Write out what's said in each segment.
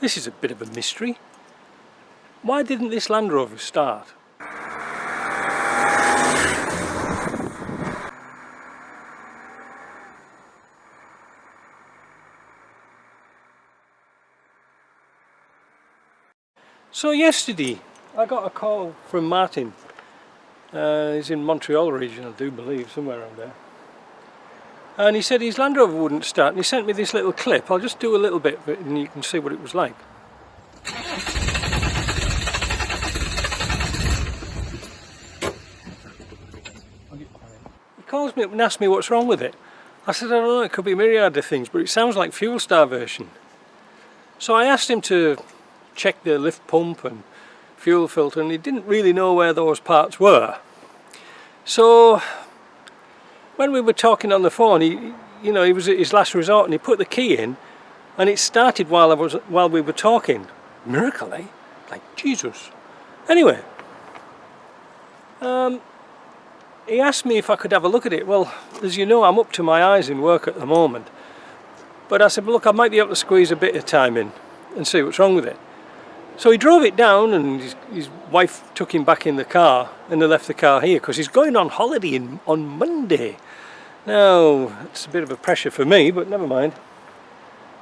This is a bit of a mystery. Why didn't this Land Rover start? So yesterday I got a call from Martin. He's in Montreal region, I do believe, somewhere around there. And he said his Land Rover wouldn't start, and he sent me this little clip. I'll just do a little bit of it and you can see what it was like. He calls me up and asks me what's wrong with it. I said, I don't know, it could be a myriad of things, but it sounds like fuel starvation. So I asked him to check the lift pump and fuel filter, and he didn't really know where those parts were. So when we were talking on the phone, he was at his last resort, and he put the key in, and it started while we were talking. Miracle, eh? Like Jesus. Anyway, he asked me if I could have a look at it. Well, as you know, I'm up to my eyes in work at the moment. But I said, well, look, I might be able to squeeze a bit of time in and see what's wrong with it. So he drove it down, and his wife took him back in the car, and they left the car here because he's going on holiday on Monday. Now, it's a bit of a pressure for me, but never mind.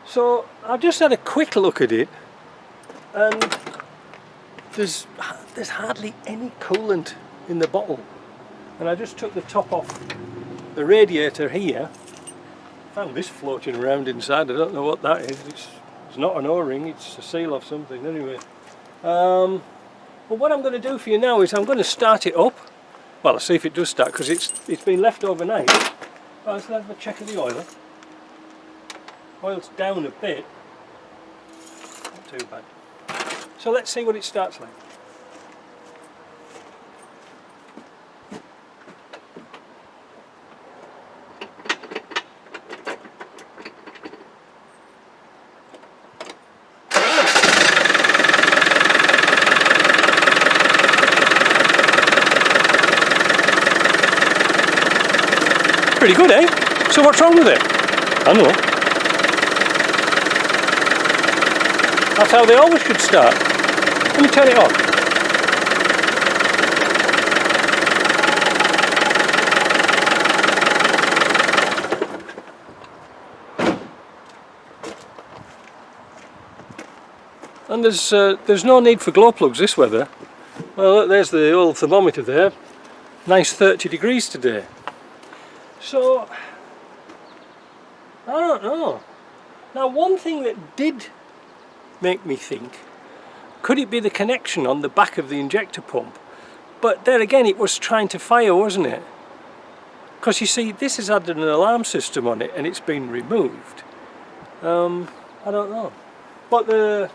So I just had a quick look at it, and there's hardly any coolant in the bottle. And I just took the top off the radiator here. Found this floating around inside. I don't know what that is. It's not an O-ring, it's a seal of something anyway. But what I'm going to do for you now is I'm going to start it up. Well, I'll see if it does start, because it's been left overnight. Well, let's have a check of the oil. Oil's down a bit. Not too bad. So let's see what it starts like. Pretty good, eh? So what's wrong with it? I know. That's how they always should start. Let me turn it off. And there's no need for glow plugs this weather. Well, look, there's the old thermometer there. Nice 30 degrees today. So, I don't know. Now, one thing that did make me think, could it be the connection on the back of the injector pump? But there again, it was trying to fire, wasn't it? Because you see, this has had an alarm system on it, and it's been removed. I don't know. But the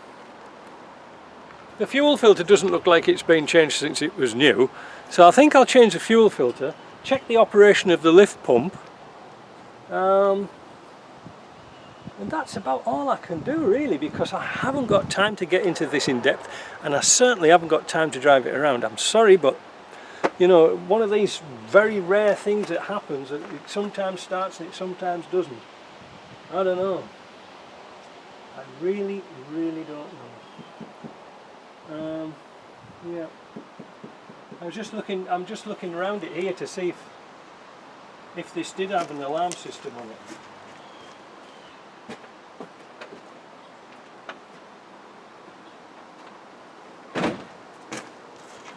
fuel filter doesn't look like it's been changed since it was new. So I think I'll change the fuel filter. Check the operation of the lift pump, and that's about all I can do really, because I haven't got time to get into this in depth, and I certainly haven't got time to drive it around. I'm sorry, but you know, one of these very rare things that happens, it sometimes starts and it sometimes doesn't. I don't know. I really don't know. Yeah. I'm just looking around it here to see if this did have an alarm system on it.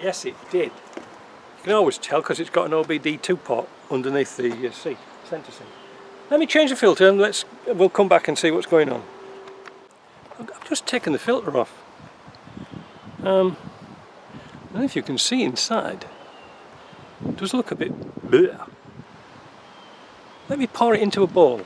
Yes, it did. You can always tell because it's got an OBD2 port underneath the seat, centre seat. Let me change the filter and we'll come back and see what's going on. I've just taken the filter off. I don't know if you can see inside. It does look a bit bleh. Let me pour it into a bowl.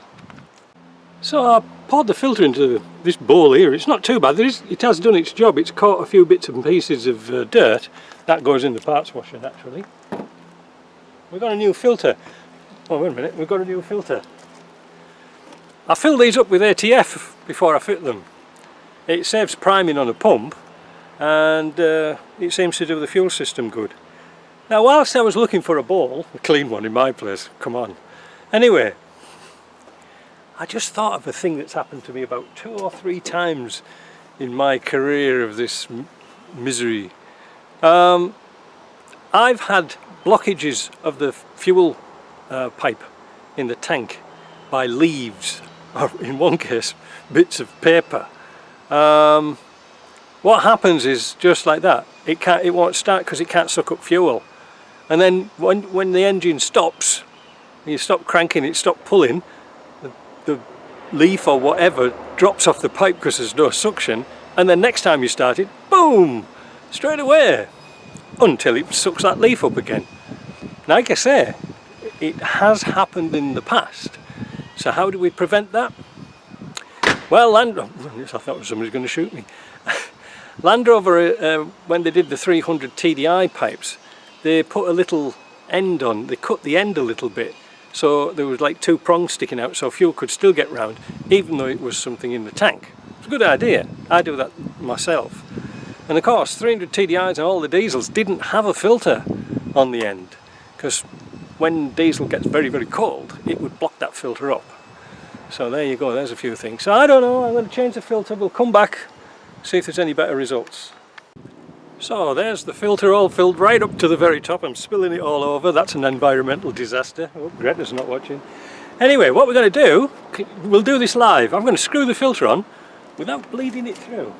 So I poured the filter into this bowl here. It's not too bad. It has done its job. It's caught a few bits and pieces of dirt. That goes in the parts washer naturally. We've got a new filter. Oh, wait a minute. We've got a new filter. I fill these up with ATF before I fit them. It saves priming on a pump, and it seems to do the fuel system good. Now, whilst I was looking for a bowl, a clean one in my place, come on. Anyway, I just thought of a thing that's happened to me about 2 or 3 times in my career of this misery. I've had blockages of the fuel pipe in the tank by leaves, or in one case bits of paper. What happens is just like that, it won't start because it can't suck up fuel, and then when the engine stops, you stop cranking it, stop pulling, the leaf or whatever drops off the pipe because there's no suction, and then next time you start it, boom, straight away, until it sucks that leaf up again. Like I say, it has happened in the past. So how do we prevent that? Well, I thought somebody was going to shoot me. Land Rover, when they did the 300 TDI pipes, they put a little end on, they cut the end a little bit, so there was like 2 prongs sticking out so fuel could still get round, even though it was something in the tank. It's a good idea. I do that myself. And of course, 300 TDIs and all the diesels didn't have a filter on the end, because when diesel gets very, very cold, it would block that filter up. So there you go, there's a few things. So I don't know, I'm going to change the filter, we'll come back, see if there's any better results. So there's the filter all filled right up to the very top. I'm spilling it all over. That's an environmental disaster. Oh, Greta's not watching. Anyway, what we're going to do, we'll do this live. I'm going to screw the filter on without bleeding it through.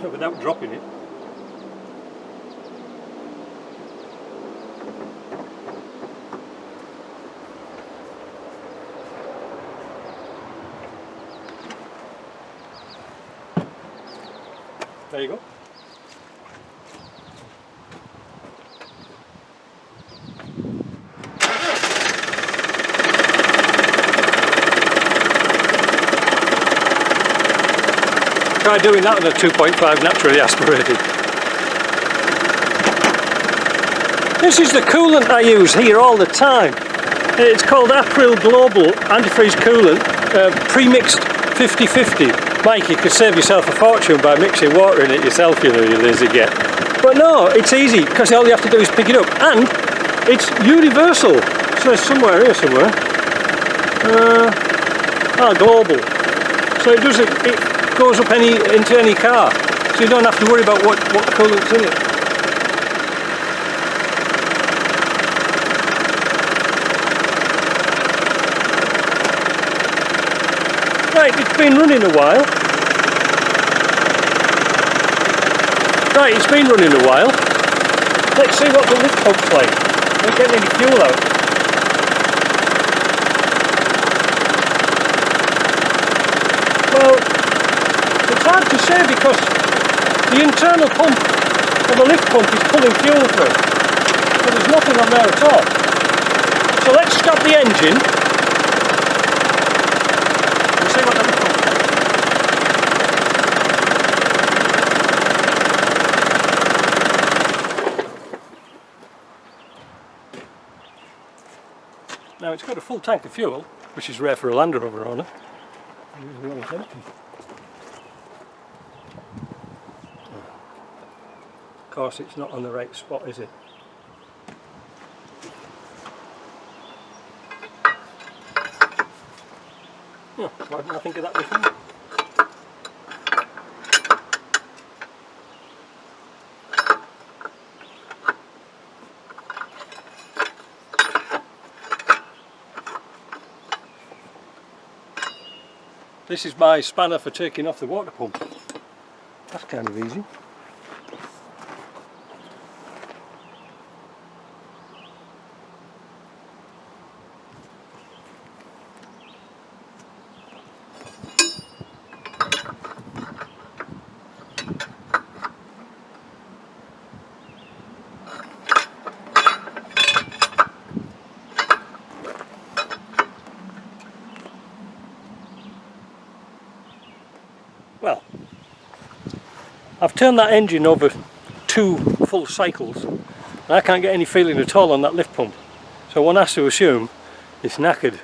So without dropping it. There you go. Try doing that on a 2.5 naturally aspirated. This is the coolant I use here all the time. It's called April Global Antifreeze Coolant, pre-mixed 50-50. Mike, you could save yourself a fortune by mixing water in it yourself, you know, you lazy git. But no, it's easy, because all you have to do is pick it up, and it's universal. So it's somewhere here somewhere. Global. So it does it goes up into any car, so you don't have to worry about what coolant's in it. Right, it's been running a while. Right, it's been running a while. Let's see what the lift pump's like. I'm not getting any fuel out. Well, it's hard to say because the internal pump of the lift pump is pulling fuel through. So there's nothing on there at all. So let's stop the engine. See what the lift pump does. Now it's got a full tank of fuel, which is rare for a Land Rover owner. Of course it's not on the right spot, is it? Oh, why didn't I think of that before? This is my spanner for taking off the water pump. That's kind of easy. Well, I've turned that engine over 2 full cycles and I can't get any feeling at all on that lift pump. So one has to assume it's knackered.